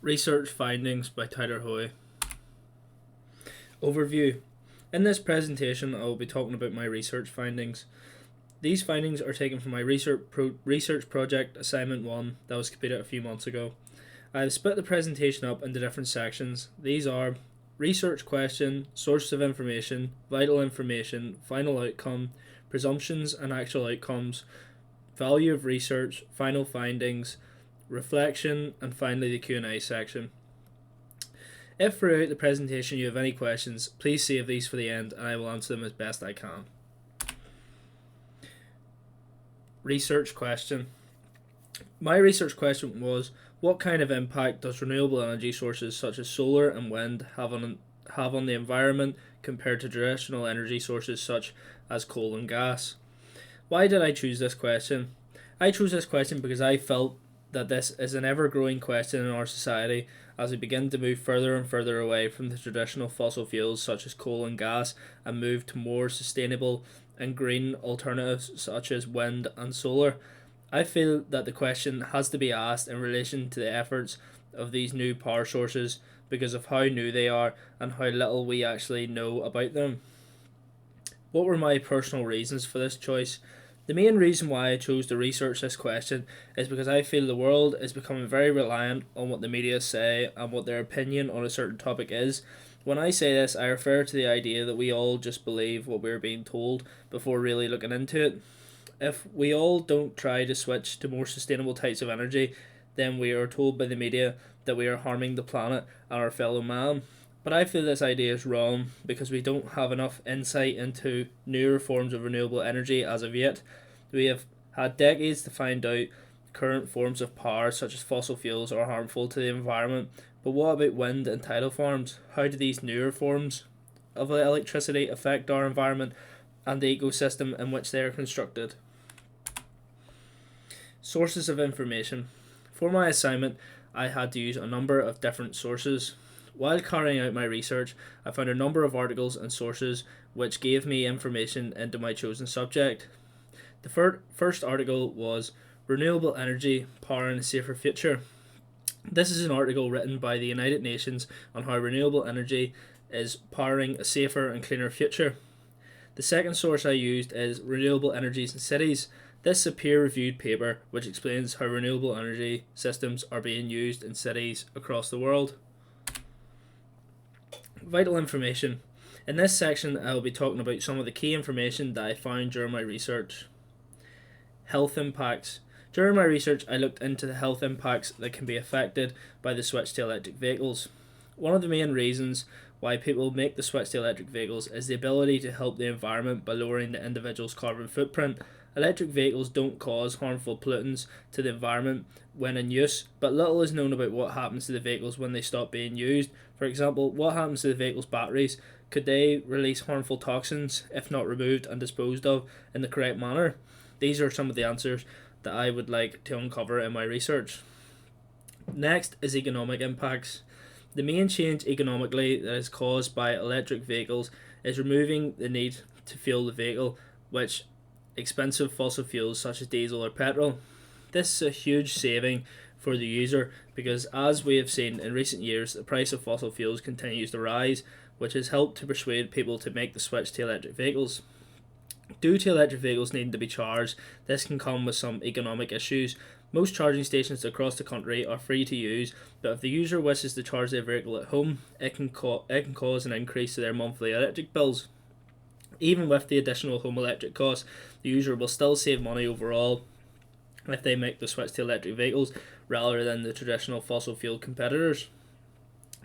Research findings by Tyler Hoy. Overview. In this presentation, I will be talking about my research findings. These findings are taken from my research project assignment 1 that was completed a few months ago. I have split the presentation up into different sections. These are research question, sources of information, vital information, final outcome, presumptions and actual outcomes, value of research, final findings, reflection, and finally the Q&A section. If throughout the presentation you have any questions, please save these for the end and I will answer them as best I can. Research question. My research question was, what kind of impact does renewable energy sources such as solar and wind have on the environment compared to traditional energy sources such as coal and gas? Why did I choose this question? I chose this question because I felt that this is an ever-growing question in our society as we begin to move further and further away from the traditional fossil fuels such as coal and gas and move to more sustainable and green alternatives such as wind and solar. I feel that the question has to be asked in relation to the efforts of these new power sources because of how new they are and how little we actually know about them. What were my personal reasons for this choice? The main reason why I chose to research this question is because I feel the world is becoming very reliant on what the media say and what their opinion on a certain topic is. When I say this, I refer to the idea that we all just believe what we're being told before really looking into it. If we all don't try to switch to more sustainable types of energy, then we are told by the media that we are harming the planet and our fellow man. But I feel this idea is wrong because we don't have enough insight into newer forms of renewable energy as of yet. We have had decades to find out current forms of power such as fossil fuels are harmful to the environment. But what about wind and tidal farms? How do these newer forms of electricity affect our environment and the ecosystem in which they are constructed? Sources of information. For my assignment, I had to use a number of different sources. While carrying out my research, I found a number of articles and sources which gave me information into my chosen subject. The first article was Renewable Energy, Powering a Safer Future. This is an article written by the United Nations on how renewable energy is powering a safer and cleaner future. The second source I used is Renewable Energies in Cities. This is a peer-reviewed paper which explains how renewable energy systems are being used in cities across the world. Vital information. In this section, I will be talking about some of the key information that I found during my research. Health impacts. During my research, I looked into the health impacts that can be affected by the switch to electric vehicles. One of the main reasons why people make the switch to electric vehicles is the ability to help the environment by lowering the individual's carbon footprint. Electric vehicles don't cause harmful pollutants to the environment when in use, but little is known about what happens to the vehicles when they stop being used. For example, what happens to the vehicle's batteries? Could they release harmful toxins if not removed and disposed of in the correct manner? These are some of the answers that I would like to uncover in my research. Next is economic impacts. The main change economically that is caused by electric vehicles is removing the need to fuel the vehicle, which expensive fossil fuels such as diesel or petrol. This is a huge saving for the user because, as we have seen in recent years, the price of fossil fuels continues to rise, which has helped to persuade people to make the switch to electric vehicles. Due to electric vehicles needing to be charged, this can come with some economic issues. Most charging stations across the country are free to use, but if the user wishes to charge their vehicle at home, it can cause an increase to their monthly electric bills. Even with the additional home electric costs, the user will still save money overall if they make the switch to electric vehicles rather than the traditional fossil fuel competitors.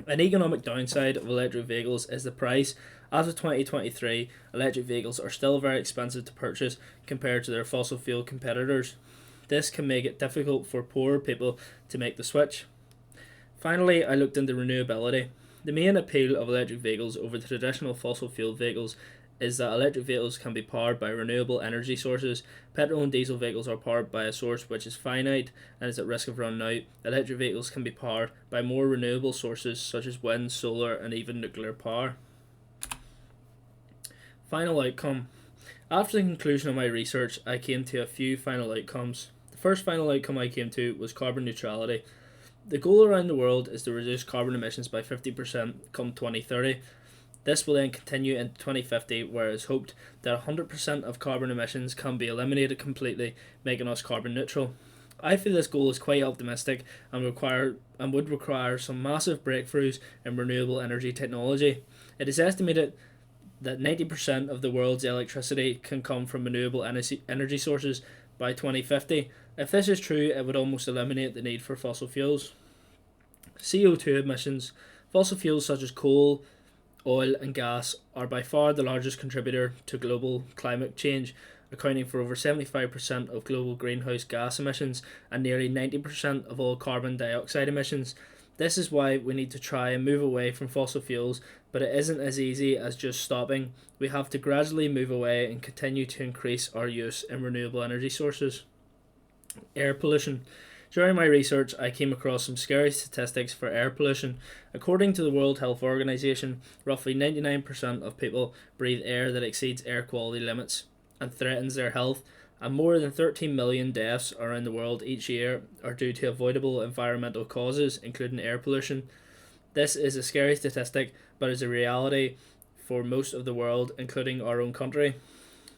An economic downside of electric vehicles is the price. As of 2023, electric vehicles are still very expensive to purchase compared to their fossil fuel competitors. This can make it difficult for poorer people to make the switch. Finally, I looked into renewability. The main appeal of electric vehicles over the traditional fossil fuel vehicles is that electric vehicles can be powered by renewable energy sources. Petrol and diesel vehicles are powered by a source which is finite and is at risk of running out. Electric vehicles can be powered by more renewable sources such as wind, solar, and even nuclear power. Final outcome. After the conclusion of my research, I came to a few final outcomes. The first final outcome I came to was carbon neutrality. The goal around the world is to reduce carbon emissions by 50% come 2030. This will then continue into 2050, where it's hoped that 100% of carbon emissions can be eliminated completely, making us carbon neutral. I feel this goal is quite optimistic and would require some massive breakthroughs in renewable energy technology. It is estimated that 90% of the world's electricity can come from renewable energy sources by 2050. If this is true, it would almost eliminate the need for fossil fuels. CO2 emissions. Fossil fuels such as coal, oil and gas are by far the largest contributor to global climate change, accounting for over 75% of global greenhouse gas emissions and nearly 90% of all carbon dioxide emissions. This is why we need to try and move away from fossil fuels, but it isn't as easy as just stopping. We have to gradually move away and continue to increase our use in renewable energy sources. Air pollution. During my research, I came across some scary statistics for air pollution. According to the World Health Organization, roughly 99% of people breathe air that exceeds air quality limits and threatens their health, and more than 13 million deaths around the world each year are due to avoidable environmental causes, including air pollution. This is a scary statistic, but is a reality for most of the world, including our own country.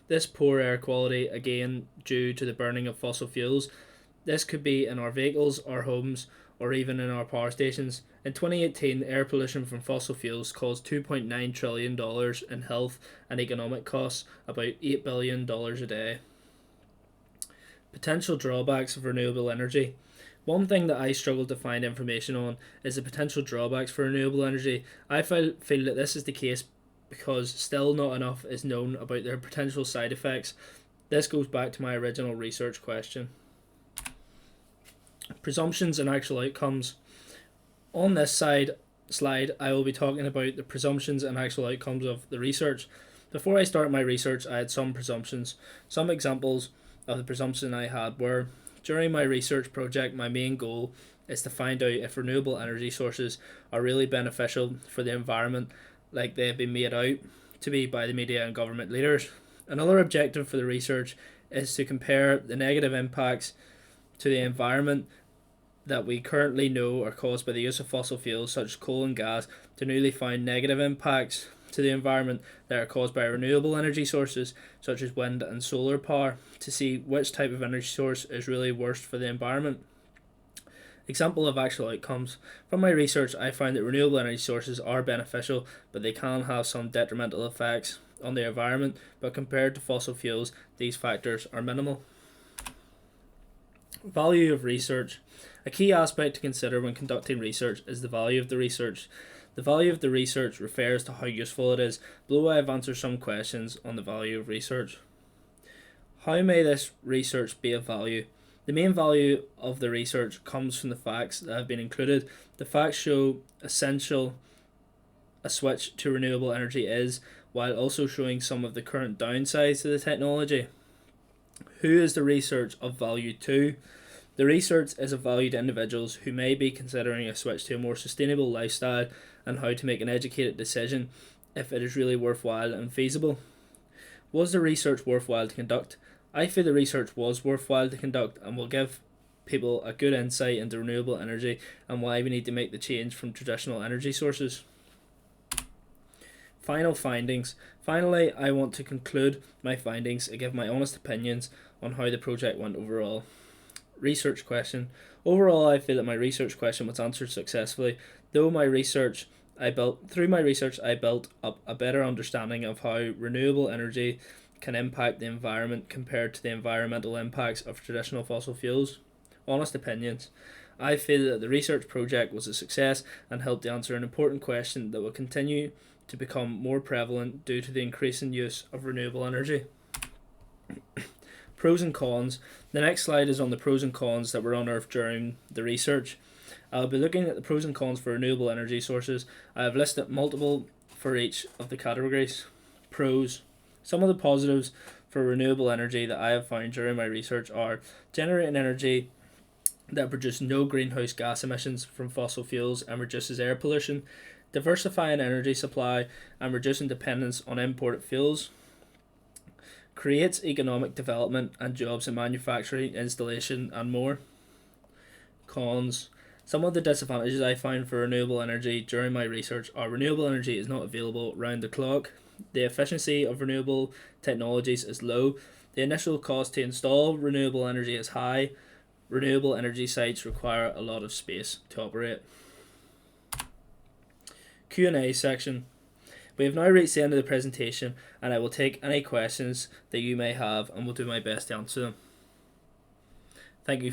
This poor air quality, again due to the burning of fossil fuels. This could be in our vehicles, our homes, or even in our power stations. In 2018, air pollution from fossil fuels caused $2.9 trillion in health and economic costs, about $8 billion a day. Potential drawbacks of renewable energy. One thing that I struggle to find information on is the potential drawbacks for renewable energy. I feel that this is the case because still not enough is known about their potential side effects. This goes back to my original research question. Presumptions and actual outcomes. On this slide, I will be talking about the presumptions and actual outcomes of the research. Before I start my research, I had some presumptions. Some examples of the presumption I had were, during my research project, my main goal is to find out if renewable energy sources are really beneficial for the environment like they have been made out to be by the media and government leaders. Another objective for the research is to compare the negative impacts to the environment that we currently know are caused by the use of fossil fuels such as coal and gas to newly found negative impacts to the environment that are caused by renewable energy sources such as wind and solar power, to see which type of energy source is really worst for the environment. Example of actual outcomes. From my research, I found that renewable energy sources are beneficial, but they can have some detrimental effects on the environment, but compared to fossil fuels, these factors are minimal. Value of research. A key aspect to consider when conducting research is the value of the research. The value of the research refers to how useful it is. Below I have answered some questions on the value of research. How may this research be of value? The main value of the research comes from the facts that have been included. The facts show essential a switch to renewable energy is, while also showing some of the current downsides to the technology. Who is the research of value to? The research is of value to individuals who may be considering a switch to a more sustainable lifestyle and how to make an educated decision if it is really worthwhile and feasible. Was the research worthwhile to conduct? I feel the research was worthwhile to conduct and will give people a good insight into renewable energy and why we need to make the change from traditional energy sources. Final findings. Finally, I want to conclude my findings and give my honest opinions on how the project went overall. Research question. Overall, I feel that my research question was answered successfully. Through my research, I built up a better understanding of how renewable energy can impact the environment compared to the environmental impacts of traditional fossil fuels. Honest opinions. I feel that the research project was a success and helped to answer an important question that will continue to become more prevalent due to the increasing use of renewable energy. Pros and cons. The next slide is on the pros and cons that were unearthed during the research. I'll be looking at the pros and cons for renewable energy sources. I have listed multiple for each of the categories. Pros. Some of the positives for renewable energy that I have found during my research are generating energy that produces no greenhouse gas emissions from fossil fuels and reduces air pollution, diversifying energy supply and reducing dependence on imported fuels, creates economic development and jobs in manufacturing, installation and more. Cons. Some of the disadvantages I found for renewable energy during my research are renewable energy is not available round the clock, the efficiency of renewable technologies is low, the initial cost to install renewable energy is high, renewable energy sites require a lot of space to operate. Q&A section. We have now reached the end of the presentation, and I will take any questions that you may have and will do my best to answer them. Thank you.